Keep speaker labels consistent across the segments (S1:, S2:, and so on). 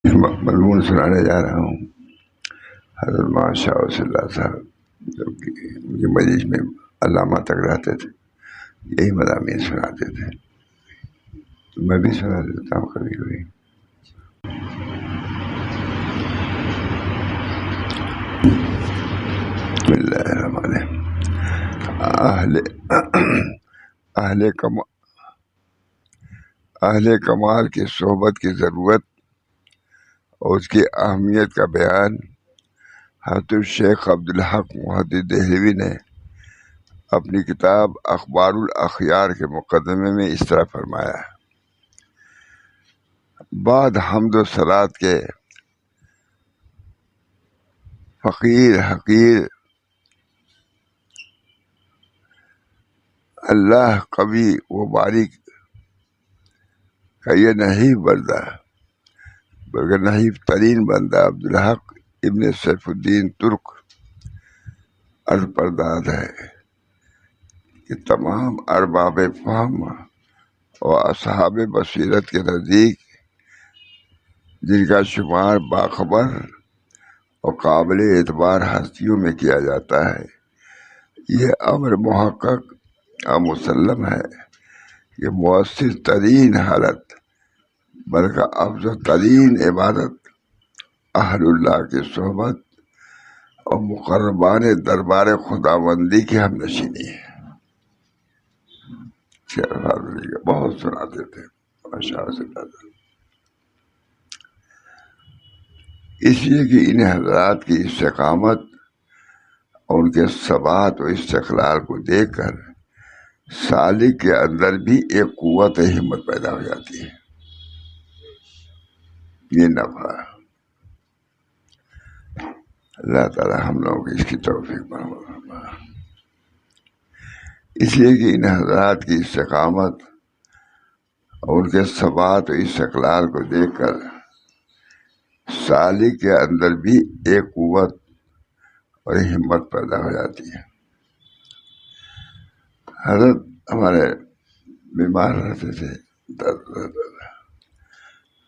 S1: مضمون سنانے جا رہا ہوں حضرت مولانا شاہ ولی اللہ صاحب، جو کہ مجھے مجلس میں علامہ تک رہتے تھے، یہی مضامین سناتے تھے، تو میں بھی سنا دیتا ہوں کبھی کبھی۔ بسم اللہ الرحمن الرحیم۔ اہل کمال کی صحبت کی ضرورت اور اس کی اہمیت کا بیان حضرت الشیخ عبدالحق محدث دہلوی نے اپنی کتاب اخبار الاخیار کے مقدمے میں اس طرح فرمایا ہے: بعد حمد و صلات کے فقیر حقیر اللہ قوی و باریک کا یہ نحیف بندہ، بلکہ نحیف ترین بندہ عبدالحق ابن سیف الدین ترک عرض پرداد ہے کہ تمام ارباب فہم اور اصحاب بصیرت کے نزدیک جن کا شمار باخبر اور قابل اعتبار ہستیوں میں کیا جاتا ہے، یہ امر محقق اور مسلم ہے کہ مؤثر ترین حالت بلکہ افضل ترین عبادت اہل اللہ کی صحبت اور مقربان دربار خداوندی کی ہم نشینی ہے۔ بہت سناتے تھے ماشاء اللہ، اس لیے کہ ان حضرات کی استقامت اور ان کے ثبات و استقلال کو دیکھ کر سالک کے اندر بھی ایک قوت ہمت پیدا ہو جاتی ہے۔ یہ نفع اللہ تعالیٰ ہم لوگوں کو اس کی توفیق فرمائے۔ اس لیے کہ ان حضرات کی استقامت اور ان کے ثبات و استقلال کو دیکھ کر سالک کے اندر بھی ایک قوت اور ہمت پیدا ہو جاتی ہے۔ حضرت ہمارے بیمار رہتے تھے،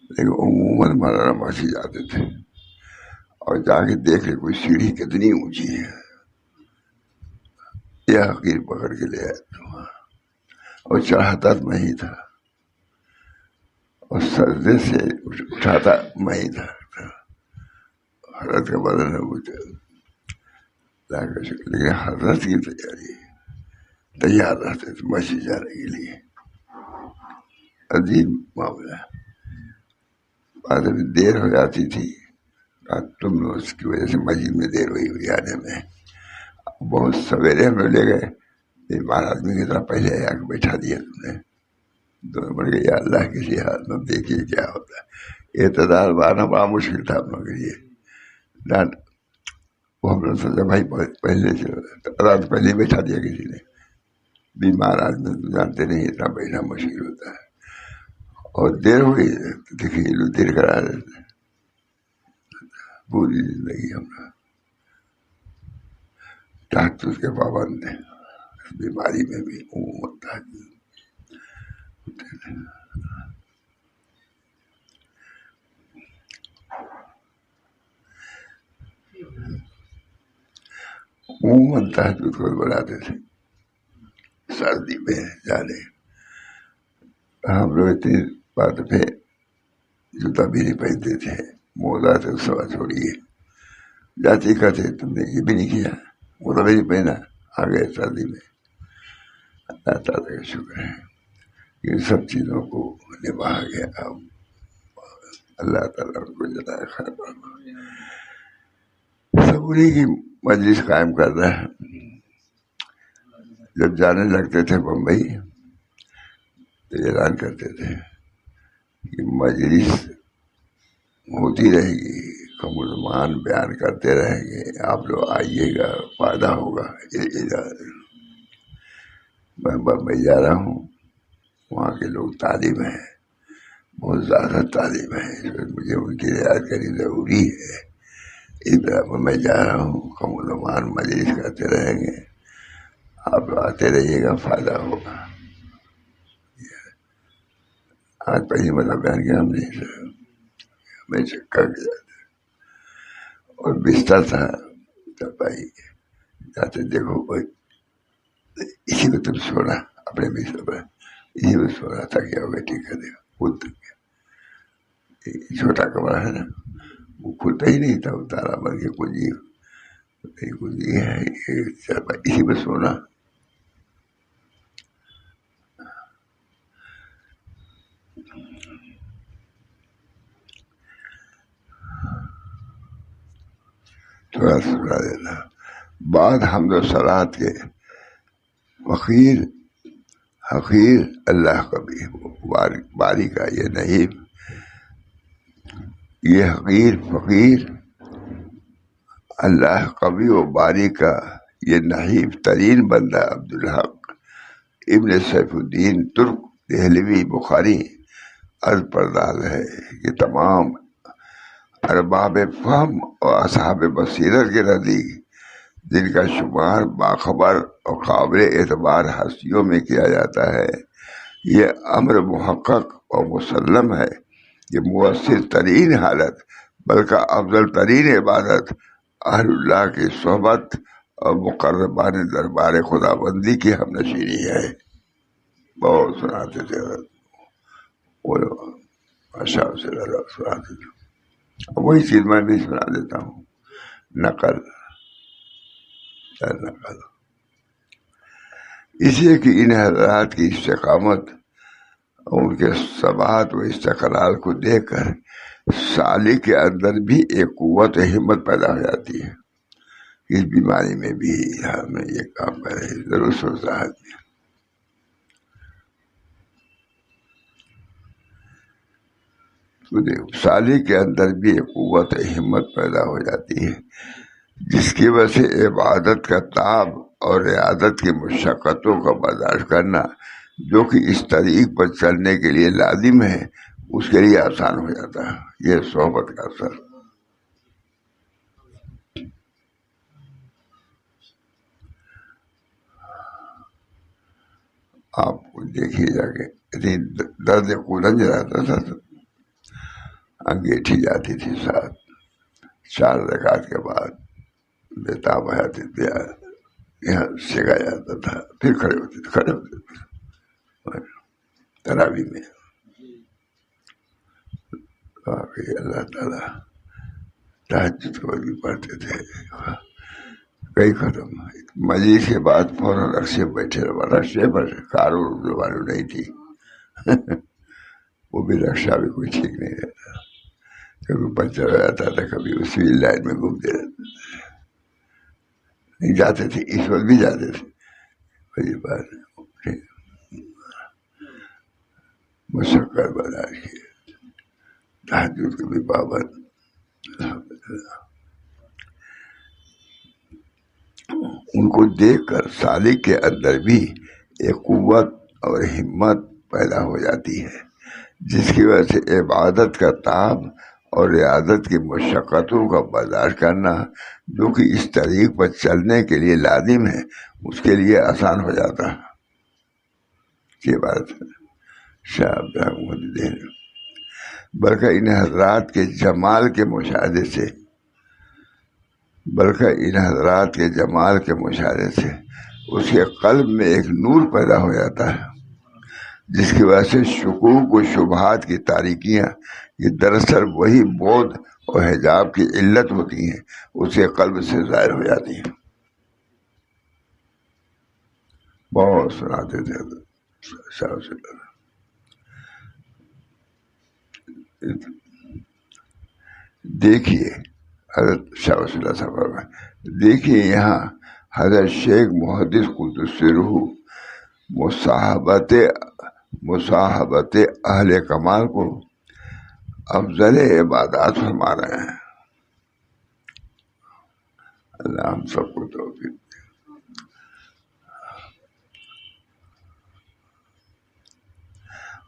S1: لیکن عموماً مولانا مسجد جاتے تھے اور جا کے دیکھ لے کوئی سیڑھی کتنی اونچی ہے، یہ حقیر پکڑ کے لے آئے اور چڑھاتا میں ہی تھا اور سجدے سے اٹھاتا میں ہی تھا۔ حضرت کا بدن ہے وہ، لیکن حضرت کی تیار رہتے تھے مسجد جانے کے لیے۔ عجیب معاملہ، بعد میں دیر ہو جاتی تھی، تم اس کی وجہ سے مسجد میں دیر ہوئی آنے میں۔ بہت سویرے ہم لوگ لے گئے، بیمار آدمی کی طرح پہلے آ کے بیٹھا دیا تم نے، دونوں بڑھ گئے، یا اللہ کسی حال میں دیکھیے کیا ہوتا ہے۔ اعتدال بارنا بڑا مشکل تھا ہم لوگ کے لیے، وہ ہم نے سوچا بھائی پہلے سے رات پہلے بیٹھا دیا کسی نے، بیمار آدمی تو جانتے نہیں اتنا بیٹھنا مشکل ہوتا ہے، اور دیر ہوئی دیکھیے لوگ دیر کرا دیتے۔ پوری زندگی ہم نے تحفظ کے پابند ہیں، بیماری میں بھی عموماً تحفظ ہوتے تھے۔ عموماً تحفظ کو بناتے تھے، سردی میں جانے ہم لوگ اتنی بات پہ جوتا بھی نہیں پہنتے تھے، موزہ سے سوا چھوڑیے، جاتی کہتے تم نے یہ بھی نہیں کیا، موزہ بھی نہیں پہنا، آ گئے سردی میں۔ اللہ تعالیٰ کا شکر ہے کہ سب چیزوں کو نبھا گیا، اللہ تعالیٰ ان کو جزائے خیر فرمائے۔ سب انہیں کی مجلس قائم کر رہے ہیں۔ جب جانے لگتے تھے بمبئی تو اعلان کرتے تھے کہ مجلس ہوتی رہے گی، مسلمان بیان کرتے رہیں گے، آپ لوگ آئیے گا، فائدہ ہوگا۔ میں بمبئی جا رہا ہوں، وہاں کے لوگ تعلیم ہیں، بہت زیادہ تعلیم ہے، مجھے ان کی رعایت کرنی ضروری ہے۔ اس طرح میں جا رہا ہوں، مسلمان مجلس کرتے رہیں گے، آپ لوگ آتے رہیے گا، فائدہ ہوگا۔ آج پہلی مطلب بیان کیا ہم نے، میں چکر کے جاتے، اور بستر تھا چپائی، جاتے دیکھو کوئی اسی میں تم سونا، اپنے بستر پر اسی میں سونا تھا، کیا ہو گیا ٹھیک ہے دیکھو خود چھوٹا کمرہ ہے نا، وہ کھلتا ہی نہیں تھا، وہ تالا بن کے کنجی ہے، اسی میں سونا۔ تھوڑا سنا دینا بعد حمد و صلات کے، حقیر اللہ کا بھی باری کا یہ نہیں، یہ حقیر فقیر اللہ قوی و باری کا یہ نحیف ترین بندہ عبدالحق ابن سیف الدین ترک دہلوی بخاری عرض پرداز ہے کہ تمام ارباب فہم اور اصحاب بصیرت کے نزدیک جن کا شمار باخبر اور قابل اعتبار ہستیوں میں کیا جاتا ہے، یہ امر محقق اور مسلم ہے کہ مؤثر ترین حالت بلکہ افضل ترین عبادت اہل اللہ کی صحبت اور مقربان دربار خدا بندی کی ہم نشینی ہے۔ بہت سناتے تھے ماشاء اللہ سناتے تھے، وہی چیز میں بھی سنا دیتا ہوں، نقل اس لیے کہ ان حضرات کی استقامت اور ان کے ثبات و استقلال کو دیکھ کر سالک کے اندر بھی ایک قوت و ہمت پیدا ہو جاتی ہے، اس بیماری میں بھی ہمیں یہ کام کرے ضرور سوچتا ہے۔ سالک کے اندر بھی ایک قوت و ہمت پیدا ہو جاتی ہے، جس کی وجہ سے عبادت کا تاب اور ریاضت کی مشقتوں کا برداشت کرنا جو کہ اس طریق پر چلنے کے لیے لازم ہے، اس کے لیے آسان ہو جاتا ہے۔ یہ صحبت کا اثر آپ کو دیکھیے جا کے درد قلنج رہتا تھا، انگیٹھی جاتی تھی ساتھ، 4 رکعت کے بعد بیتاب آ جاتی تھی، یہاں سگا جاتا تھا، پھر کھڑے ہوتے تھے تراویح میں۔ واقعی اللہ تعالیٰ تہجد کو بھی پڑھتے تھے، کئی ختم مجلس کے بعد فوراً رقصے بیٹھے رقصے پر کارو زبانو نہیں تھی وہ بھی رقصہ بھی کوئی ٹھیک نہیں رہتا، کبھی پنچر ہو جاتا تھا، کبھی اسی لائن میں گھومتے رہتے تھے، نہیں جاتے تھے، اس وقت بھی جاتے تھے، وہی بات مشقت برداشت کی، تہجد کے بھی پابند۔ ان کو دیکھ کر سالک کے اندر بھی ایک قوت اور ہمت پیدا ہو جاتی ہے، جس کی وجہ سے عبادت کا تاب اور ریاضت کی مشقتوں کا برداشت کرنا جو کہ اس طریق پر چلنے کے لیے لازم ہے، اس کے لیے آسان ہو جاتا ہے۔ یہ بات شاہ محمد دین، بلکہ ان حضرات کے جمال کے مشاہدے سے اس کے قلب میں ایک نور پیدا ہو جاتا ہے، جس کی وجہ سے شکوک و شبہات کی تاریکیاں یہ دراصل وہی بود اور حجاب کی علت ہوتی ہیں، اس کے قلب سے ظاہر ہو جاتی ہیں۔ بہت سناتے تھے دیکھیے حضرت شاہ ولی اللہ صاحب، دیکھیے یہاں حضرت شیخ محدث قدس روح مصاحبت اہل کمال کو افضل عبادات فرما رہے ہیں۔ اللہ ہم سب کو توفیق دے۔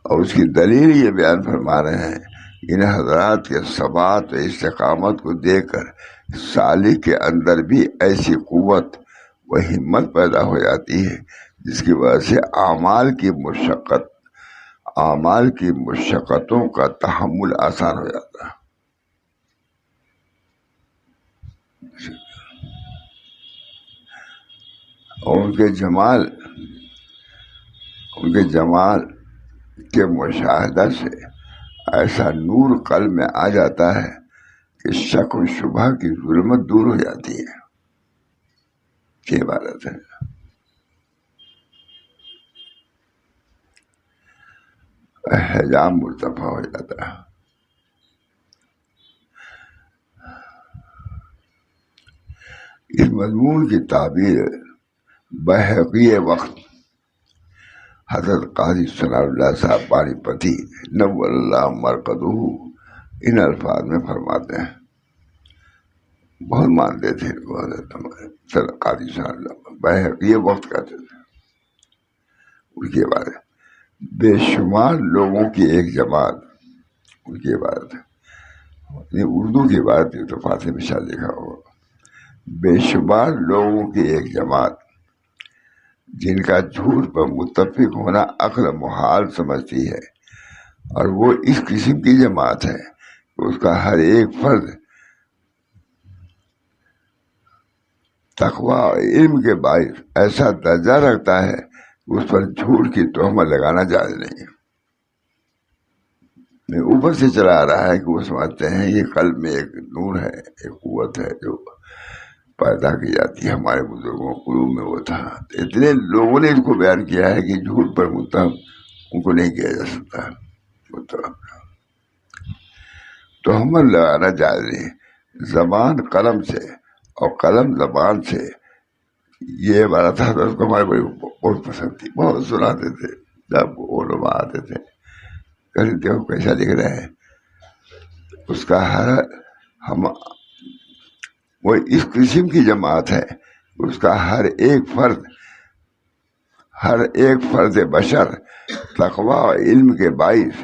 S1: اور اس کی دلیل یہ بیان فرما رہے ہیں، ان حضرات کے ثبات و استقامت کو دیکھ کر سالک کے اندر بھی ایسی قوت و ہمت پیدا ہو جاتی ہے، جس کی وجہ سے اعمال کی مشقتوں کا تحمل آسان ہو جاتا ہے۔ اور ان کے جمال کے مشاہدہ سے ایسا نور قلب میں آ جاتا ہے کہ شک و شبہ کی ظلمت دور ہو جاتی ہے. یہ عبارت ہے. حجاب مرتفع ہو جاتا ہے. اس مضمون کی تعبیر بحقی وقت حضرت قاضی ثناء اللہ صاحب پانی پتی نور اللہ مرقدہ ان الفاظ میں فرماتے ہیں. بہت مانتے تھے قاضی ثناء اللہ بحقی وقت کہتے تھے. ان کی بات ہے بے شمار لوگوں کی ایک جماعت. ان کی عبارت ہے اردو کی عبارت ہے تو فارسی میں شاید لکھا ہوگا. بے شمار لوگوں کی ایک جماعت جن کا جھوٹ پر متفق ہونا عقل محال سمجھتی ہے، اور وہ اس قسم کی جماعت ہے کہ اس کا ہر ایک فرد تقوی اور علم کے باعث ایسا درجہ رکھتا ہے کہ اس پر جھوٹ کی تہمت لگانا جائز نہیں ہے. اوپر سے چلا آ رہا ہے کہ وہ سمجھتے ہیں یہ قلب میں ایک نور ہے، ایک قوت ہے جو پیدا کی جاتی ہے. ہمارے بزرگوں قلوب میں وہ تھا. اتنے لوگوں نے اس کو بیان کیا ہے کہ جھوٹ پر متہم ان کو نہیں کیا جا سکتا. تہمت لگانا جائز نہیں. زبان قلم سے اور قلم زبان سے، یہ عبارت حضرت کو ہمارے بہت پسند تھی. بہت سناتے تھے جب علماء آتے تھے. کہیں دیکھو کیسا لکھ رہے ہیں. اس کا وہ اس قسم کی جماعت ہے، اس کا ہر ایک فرد بشر تقوی اور علم کے باعث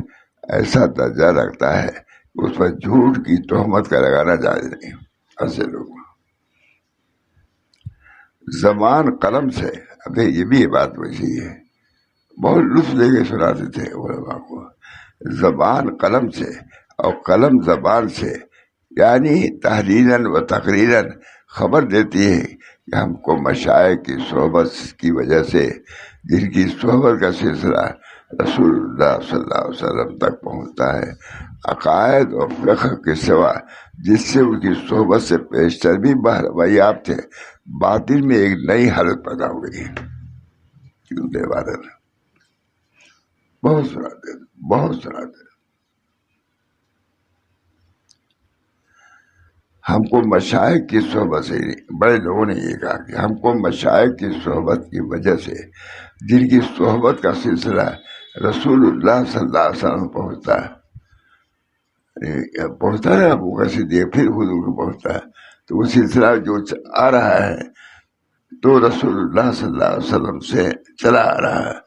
S1: ایسا درجہ رکھتا ہے کہ اس پر جھوٹ کی تہمت کا لگانا جائز نہیں. ایسے لوگ زبان قلم سے، اب یہ بھی بات ویسی ہے، بہت لطف لے کے سناتے تھے علماء کو. زبان قلم سے اور قلم زبان سے، یعنی تحریراً و تقریراً خبر دیتی ہے کہ ہم کو مشائخ کی صحبت کی وجہ سے، جن کی صحبت کا سلسلہ رسول اللہ صلی اللہ علیہ وسلم تک پہنچتا ہے، عقائد اور فقہ کے سوا جس سے ان کی صحبت سے پیشتر بھی بہرویاب تھے، باطن میں ایک نئی حالت پیدا ہو گئی. بہت سناتے. ہم کو مشائخ کی صحبت سے، بڑے لوگوں نے یہ کہا کہ ہم کو مشائخ کی صحبت کی وجہ سے، جن کی صحبت کا سلسلہ رسول اللہ صلی اللہ علیہ وسلم پہنچتا ہے ابو بکر صدیق پھر حضور کو پہنچتا ہے، تو وہ سلسلہ جو آ رہا ہے تو رسول اللہ صلی اللہ علیہ وسلم سے چلا آ رہا ہے.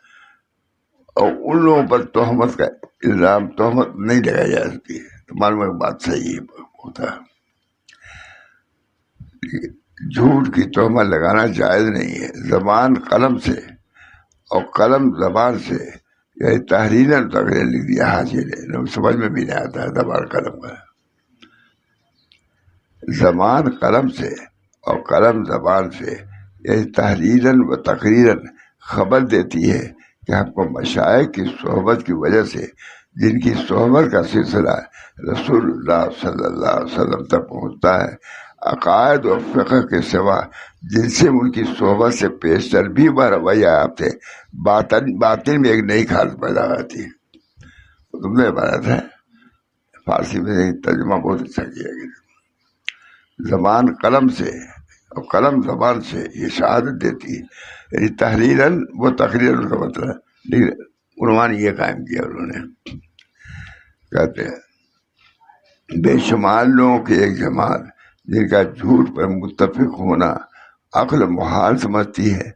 S1: اور ان لوگوں پر تہمت کا الزام، تہمت نہیں لگائی جا سکتی. تو معلوم ہے بات صحیح ہوتا ہے. جھوٹ کی تہمت لگانا جائز نہیں ہے. زبان قلم سے اور قلم زبان سے، یعنی تحریراً تقریر لکھ دیا حاصل ہے. سمجھ میں بھی نہیں آتا ہے زبان قلم کا. زبان قلم سے اور قلم زبان سے، یعنی تحریراً و تقریراً خبر دیتی ہے کہ ہم کو مشائخ کی صحبت کی وجہ سے، جن کی صحبت کا سلسلہ رسول اللہ صلی اللہ علیہ وسلم تک پہنچتا ہے، عقائد اور فقہ کے سوا جن سے ان کی صحبت سے پیشتر بھی بہرویاب تھے، باطن میں ایک نئی حالت پیدا ہوتی ہے. تم نے عبارت ہے فارسی میں ترجمہ بہت اچھا کیا گیا. زبان قلم سے اور قلم زبان سے یہ شہادت دیتی ہے، یعنی تحریراً وہ تقریراً کا مطلب. لیکن علماء نے یہ قائم کیا، انہوں نے کہتے ہیں بے شمار لوگوں کی ایک جماعت جن کا جھوٹ پر متفق ہونا عقل محال سمجھتی ہے،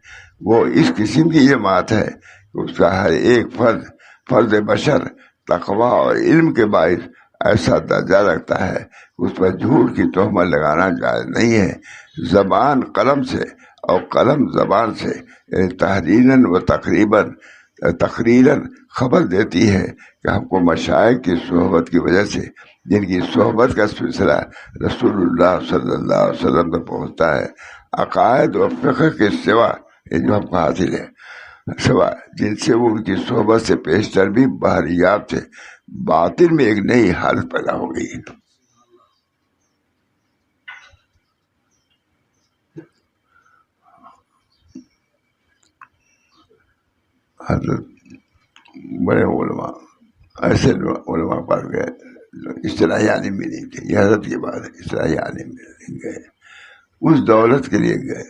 S1: وہ اس قسم کی جماعت ہے کہ اس کا ہر ایک فرد بشر تقوی اور علم کے باعث ایسا درجہ رکھتا ہے کہ اس پر جھوٹ کی تہمت لگانا جائز نہیں ہے. زبان قلم سے اور قلم زبان سے، یعنی تحریراً و تقریراً خبر دیتی ہے کہ ہم کو مشائخ کی صحبت کی وجہ سے، جن کی صحبت کا سلسلہ رسول اللہ صلی اللہ علیہ وسلم تک پہنچتا ہے، عقائد و فقہ کے سوا، یہ جو ہم کو حاصل ہے، سوا جن سے وہ ان کی صحبت سے پیشتر بھی بحریاب تھے، باطن میں ایک نئی حالت پیدا ہو گئی. حضرت بڑے علماء، ایسے علماء پاس گئے اصطلاحی عالم بھی نہیں تھے، یہ حضرت کی بات ہے، اصطلاحی عالم بھی نہیں گئے، اس دولت کے لیے گئے.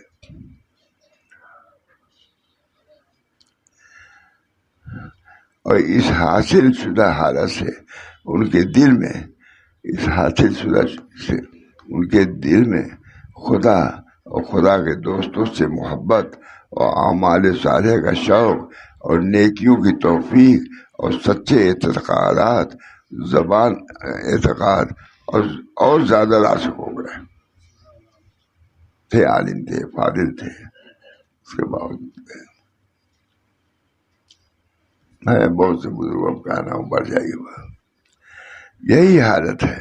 S1: اور اس حاصل شدہ حالت سے ان کے دل میں، اس حاصل شدہ سے ان کے دل میں خدا اور خدا کے دوستوں سے محبت اور اعمال صالحہ کا شوق اور نیکیوں کی توفیق اور سچے اعتقادات، زبان اعتقاد اور زیادہ راسخ ہو گئے. تھے عالم تھے، فاضل تھے، اس کے باوجود میں بہت سے بزرگوں کا نام بڑھ جائے گا. یہی حالت ہے،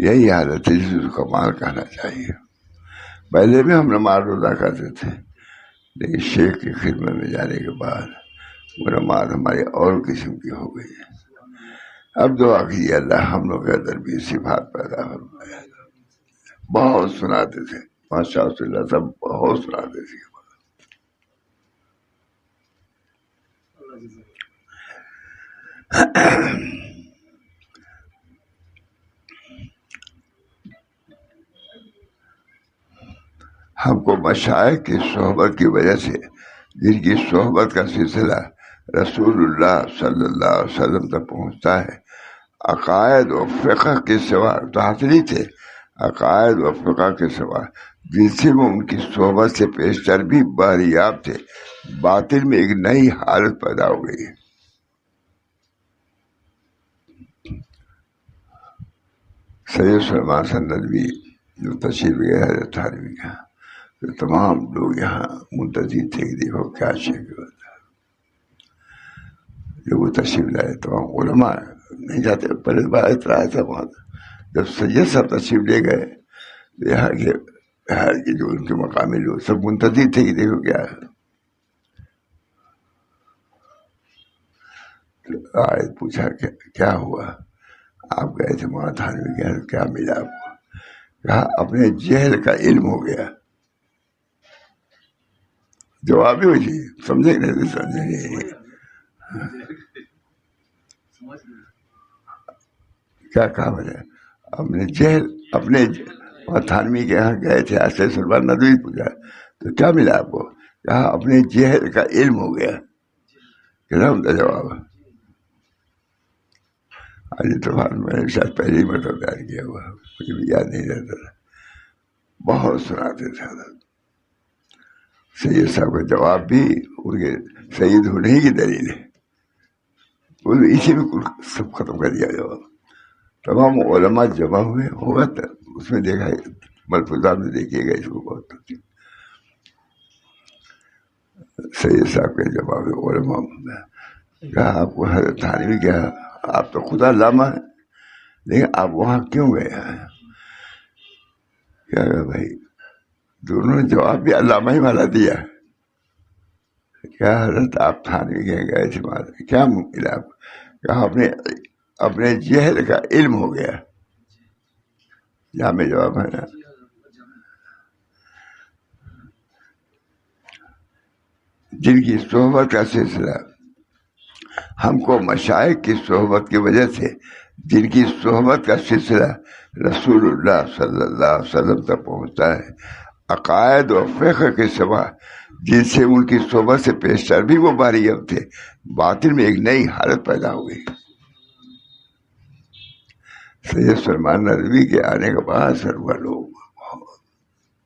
S1: یہی حالت ہے جس کو کمال کہنا چاہیے. پہلے بھی ہم نماز روزہ کرتے تھے، لیکن شیخ کی خدمت میں جانے کے بعد وہ نماز ہماری اور قسم کی ہو گئی ہے. اب دعا کیجیے اللہ ہم لوگ کے اندر بھی صفات پیدا فرمائے. بہت سناتے تھے ماشاء اللہ، سب بہت سناتے تھے. ہم کو مشائخ کی صحبت کی وجہ سے، جن کی صحبت کا سلسلہ رسول اللہ صلی اللہ علیہ وسلم تک پہنچتا ہے، عقائد و فقہ کے سوا تو حاصل ہی تھے، عقائد و فقہ کے سوا جن سے وہ ان کی صحبت سے پیشتر بھی بحریاب تھے، باطن میں ایک نئی حالت پیدا ہو گئی. سید سلمان ندوی جو تشریف گئے حضرت تھانوی کا، تو تمام لوگ یہاں منتظر تھے کہ دیکھو کیا شیخ ہوتا ہے. جو وہ تشریف لائے تمام علماء نہیں جاتے. پہلے بار اطلاع تھا وہاں، جب سید صاحب تشریف لے گئے تو یہاں کے جو ان کے مقامی لوگ سب منتظر تھے کہ دیکھو کیا ہے. آئے پوچھا کیا ہوا، آپ گئے تھے وہاں تھانوی گئے، کیا ملا آپ کو؟ کہا اپنے جہل کا علم ہو گیا. جواب بھی ہو جی، سمجھے کہ نہیں سمجھے نہیں. کیا کہا میں نے؟ اپنے جہل، اپنے تھانوی کے یہاں گئے تھے، ایسے سلمان ندوی پوچھا تو کیا ملا آپ کو؟ کہا اپنے جہل کا علم ہو گیا. کتنا عمدہ جواب. آج تو میں نے شاید پہلی مرتبہ بیان کیا ہوا، مجھے بھی یاد نہیں رہتا تھا. بہت سناتے تھے. سید صاحب کا جواب بھی ان کے سید ہونے کی دلیل ہے. اسی میں سب ختم کر دیا جواب. تمام علماء جمع ہوئے ہوگا تو اس میں دیکھا، ملفوظات میں دیکھیے گا اس کو. بہت سید صاحب کے جواب علماء کہا آپ کو حضرت تھانوی کیا، آپ تو خدا علامہ ہیں، لیکن آپ وہاں کیوں گئے ہیں؟ کیا بھائی دونوں نے جواب بھی علامہ ہی والا دیا. کیا حضرت آپ تھانوی کے گئے تھے وہاں کیا ملا آپ؟ کہا اپنے جہل کا علم ہو گیا. جامع جواب ہے نا. جن کی صحبت کا سلسلہ ہم کو مشائخ کی صحبت کی وجہ سے، جن کی صحبت کا سلسلہ رسول اللہ صلی اللہ علیہ وسلم تک پہنچتا ہے، عقائد و فقہ کے سوا جن سے ان کی صحبت سے پیشتر بھی وہ بحریاب تھے، باطن میں ایک نئی حالت پیدا ہو گئی. سید سلمان ندوی کے آنے کے بعد سر وہ لوگ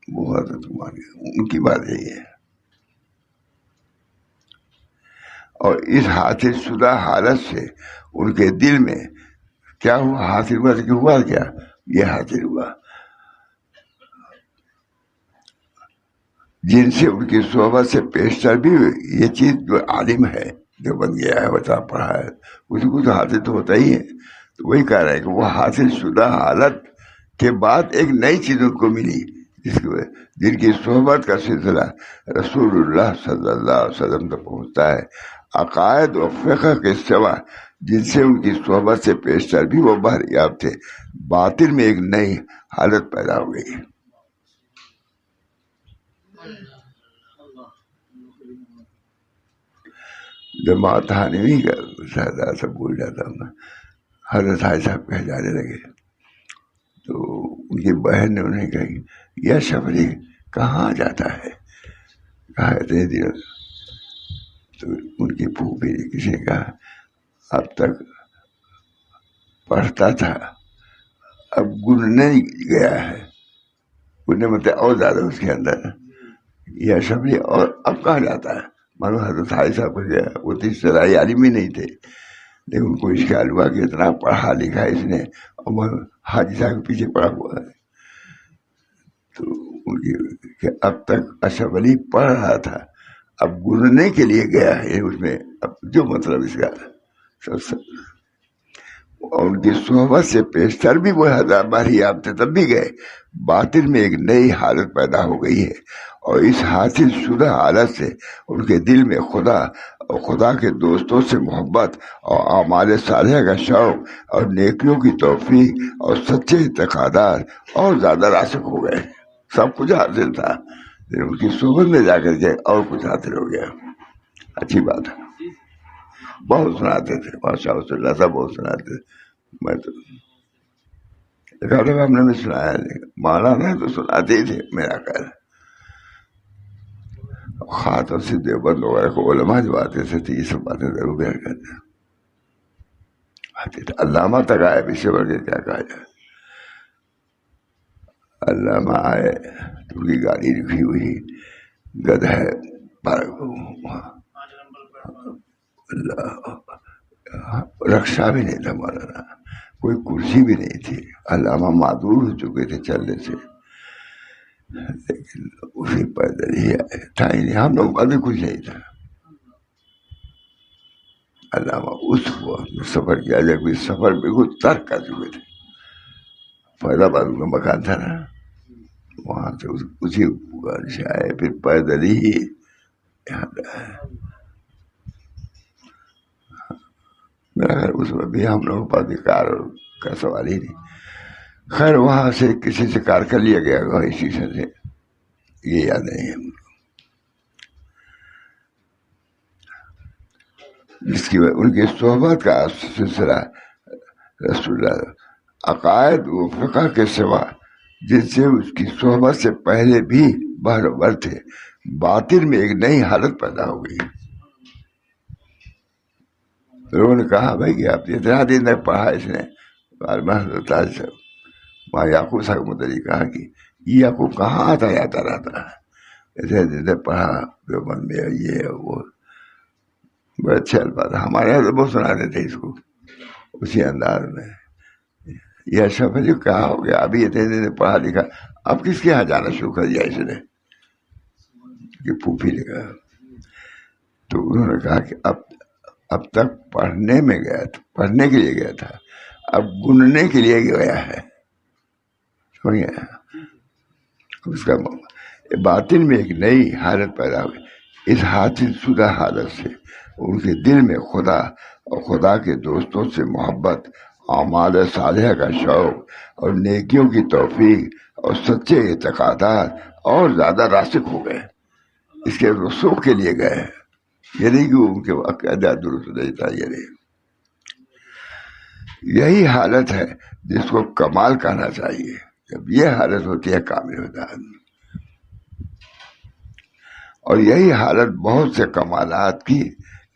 S1: بہت ان کی بات یہی ہے. اور اس حاصل شدہ حالت سے ان کے دل میں کیا ہوا؟ حاصل ہوا کہ ہوا کیا؟ یہ حاصل ہوا جن سے ان کی صحبت سے پیشتر بھی یہ چیز جو عالم ہے، جو بن گیا ہے، بتا پڑھا ہے، اسی کو تو حاصل تو ہوتا ہی ہے. تو تو وہی کہہ رہا ہے کہ وہ حاصل شدہ حالت کے بعد ایک نئی چیز ان کو ملی، جن کی صحبت کا سلسلہ رسول اللہ صلی اللہ علیہ وسلم تک پہنچتا ہے، عقائد و فقہ کے سوا جن سے ان کی صحبت سے پیشتر بھی وہ بہریاب تھے، باطن میں ایک نئی حالت پیدا ہو گئی۔ جماعت حانوی کا شاید سب بھول جاتا ہوں میں، حضرت عائشہ صاحب کہے جانے لگے تو ان کی بہن نے انہیں کہا یہ شبری کہاں جاتا ہے، کہا اتنے دن، تو ان کی پھوپھی نے کسی نے کہا اب تک پڑھتا تھا اب گننے گیا ہے، گننے مطلب اور زیادہ اس کے اندر یہ شبری، اور اب کہاں جاتا ہے، معلوم حضرت عائشہ صاحب کو گیا، وہ تو ابتدائی عالم ہی نہیں تھے، لیکن ان کو اشکال ہوا کہ اتنا پڑھا لکھا اس نے اور وہ حاجی صاحب کے پیچھے پڑا ہوا ہے، تو ان کی کہ اب تک اشرف علی پڑھ رہا تھا اب گننے کے لیے گیا ہے، اس میں اب جو مطلب اس کا اور ان کی صحبت سے پیشتر بھی وہ ہزار بار ہی آپ تھے تب بھی گئے، باطن میں ایک نئی حالت پیدا ہو گئی ہے، اور اس حاصل شدہ حالت سے ان کے دل میں خدا اور خدا کے دوستوں سے محبت اور اعمال صالحہ کا شوق اور نیکیوں کی توفیق اور سچے اعتقادات اور زیادہ راسخ ہو گئے۔ سب کچھ حاصل تھا لیکن ان کی صحبت میں جا کر کے اور کچھ حاصل ہو گیا۔ اچھی بات ہے، بہت سناتے تھے ماشاء اللہ، سب بہت سناتے تھے، میں تو ہم نے بھی سنایا، مولانا تو سناتے ہی تھے میرا خیال، خاطر سے دیوبند وغیرہ کو علماء جو آتے تھے یہ سب باتیں ضرور بیان کرتے تھے۔ علامہ تک آئے، پیچھے بڑھ کے کیا کہا جائے، علامہ آئے تو ان کی گاڑی رکھی ہوئی گدھ ہے رکشا بھی نہیں تھا مولانا، کوئی کرسی بھی نہیں تھی، علامہ معذور ہو چکے تھے چلنے سے، لیکن اسی پیدل ہی آئے، تھا ہی نہیں، ہم لوگ ابھی کچھ نہیں تھا۔ علامہ اس وقت میں سفر کیا جب اس سفر بالکل ترک کر چکے تھے، فیض آباد کا مکان تھا نا، وہاں سے اسی مکان سے آئے، پھر پیدل ہی یہاں آئے۔ میرا خیر اس میں بھی ہم لوگوں کے پاس کار کا سوال ہی نہیں، خیر وہاں سے کسی سے کار کر لیا گیا وہی اسٹیشن سے، یہ یاد نہیں ہے جس کی ان کی صحبت کا سلسلہ رسول اللہ، عقائد و فقہ کے سوا جن سے اس کی صحبت سے پہلے بھی بہر تھے، باطن میں ایک نئی حالت پیدا ہو گئی۔ لوگوں نے کہا بھائی کہ آپ اتنا دن تک پڑھا اس نے، وہاں یعقوب صاحب متعلق کہا کہ یہ یعقوب کہاں آتا جاتا رہتا ہے، اتنے دن تک پڑھا دیوبند میں یہ وہ، بڑے اچھے الفاظ، ہمارے یہاں تو بہت سناتے تھے اس کو اسی انداز میں، یہ اشرف علی کہا ہو گیا، ابھی اتنے دن پڑھا لکھا، اب کس کے یہاں جانا شروع کر دیا اس نے، کہ پھوپھی نے کہا، تو انہوں نے کہا کہ اب تک پڑھنے میں گیا تھا، پڑھنے کے لیے گیا تھا، اب گننے کے لیے گیا ہے، سمجھ گیا، اس کا باطن میں ایک نئی حالت پیدا ہوئی، اس حاصل شدہ حالت سے ان کے دل میں خدا اور خدا کے دوستوں سے محبت، اعمال صالحہ کا شوق اور نیکیوں کی توفیق اور سچے اعتقادات اور زیادہ راسخ ہو گئے، اس کے رسوخ کے لیے گئے، یہ نہیں کہ ان کے عقیدہ درست نہیں تھا، یہ نہیں، یہی حالت ہے جس کو کمال کہنا چاہیے، جب یہ حالت ہوتی ہے کامل ہوتا ہے، اور یہی حالت بہت سے کمالات کی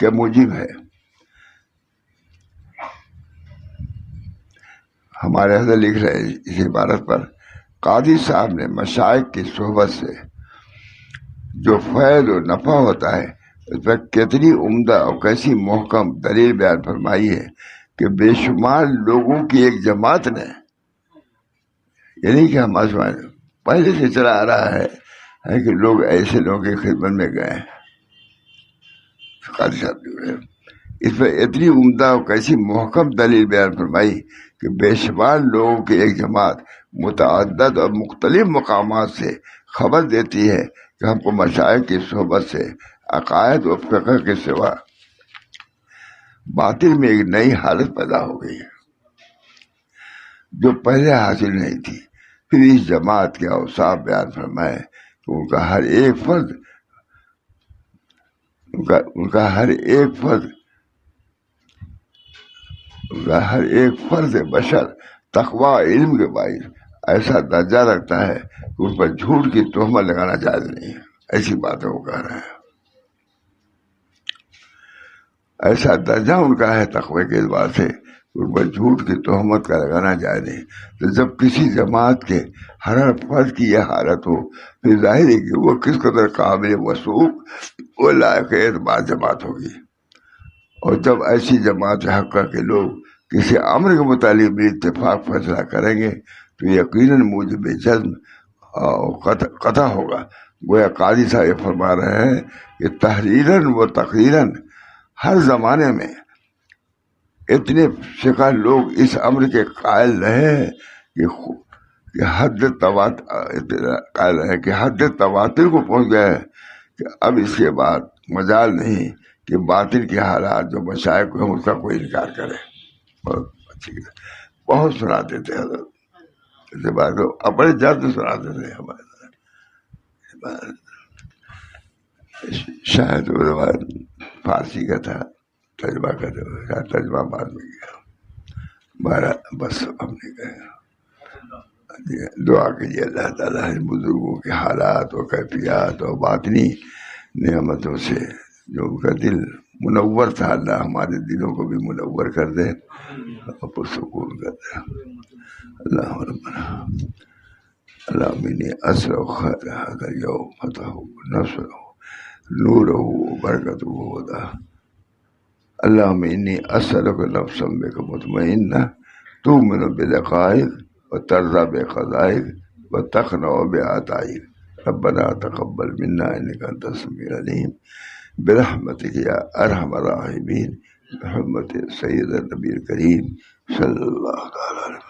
S1: کے موجب ہے۔ ہمارے حضرت لکھ رہے اس عبارت پر، قاضی صاحب نے مشائخ کی صحبت سے جو فیض و نفع ہوتا ہے اس پر کتنی عمدہ اور کیسی محکم دلیل بیان فرمائی ہے کہ بے شمار لوگوں کی ایک جماعت نے، یعنی کہ ہم آسمان پہلے سے چلا آ رہا ہے کہ لوگ ایسے لوگوں کی خدمت میں گئے، قاضی صاحب اس پر اتنی عمدہ اور کیسی محکم دلیل بیان فرمائی کہ بے شمار لوگوں کی ایک جماعت متعدد اور مختلف مقامات سے خبر دیتی ہے کہ ہم کو مشائخ کی صحبت سے عقائد و فقہ کے سوا باطل میں ایک نئی حالت پیدا ہو گئی ہے جو پہلے حاصل نہیں تھی۔ پھر اس جماعت کے اوصاف بیان فرمائے کہ ان کا ہر ایک فرد بشر تقوی علم کے باعث ایسا درجہ رکھتا ہے کہ ان پر جھوٹ کی تہمت لگانا جائز نہیں ہے۔ ایسی باتیں وہ کہہ رہے ہیں، ایسا درجہ ان کا ہے تقوی کے اعتبار سے ان پر جھوٹ کی تہمت کا لگانا جائز نہیں۔ تو جب کسی جماعت کے ہر فرد کی یہ حالت ہو پھر ظاہر ہے کہ وہ کس قدر قابل وثوق و لائق اعتبار جماعت ہوگی۔ اور جب ایسی جماعت حقہ کے لوگ کسی امر کے متعلق بھی اتفاق فیصلہ کریں گے تو یقیناً موجب جزم قطع ہوگا۔ گویا قاضی صاحب یہ فرما رہے ہیں کہ تحریراً و تقریراً ہر زمانے میں اتنے فقہ لوگ اس امر کے قائل رہے ہیں کہ حد تواتر کو پہنچ گئے ہیں کہ اب اس کے بعد مجال نہیں کہ باطل کے حالات جو مشائخ کو ہیں اس کا کوئی انکار کرے۔ بہت اچھی بہت سناتے تھے حضرت ایسے بات کو، اپنے جد سناتے تھے ہمارے شاید وہ روایت فارسی کا تھا، ترجمہ کرتے ہوئے ترجمہ بعد میں کیا، بس ہم نے کہا دعا کیجیے اللہ تعالیٰ بزرگوں کے حالات و کیفیات اور باطنی نعمتوں سے جو ان کا دل منور تھا، اللہ ہمارے دلوں کو بھی منور کر دے اور پرسکون کر دے۔ اللہ ربنا اللهم إني أسألك خير هذا اليوم فتحه نصره نوره وبركته وهداه. اللهم إني أسألك نفسا بك مطمئنة تؤمن بلقائك وترضى بقضائك وتقنع بعطائك. ربنا تقبل منا إنك أنت السميع العليم برحمتك يا أرحم الراحمين بحرمة سيد النبي الكريم صلى الله عليه وسلم.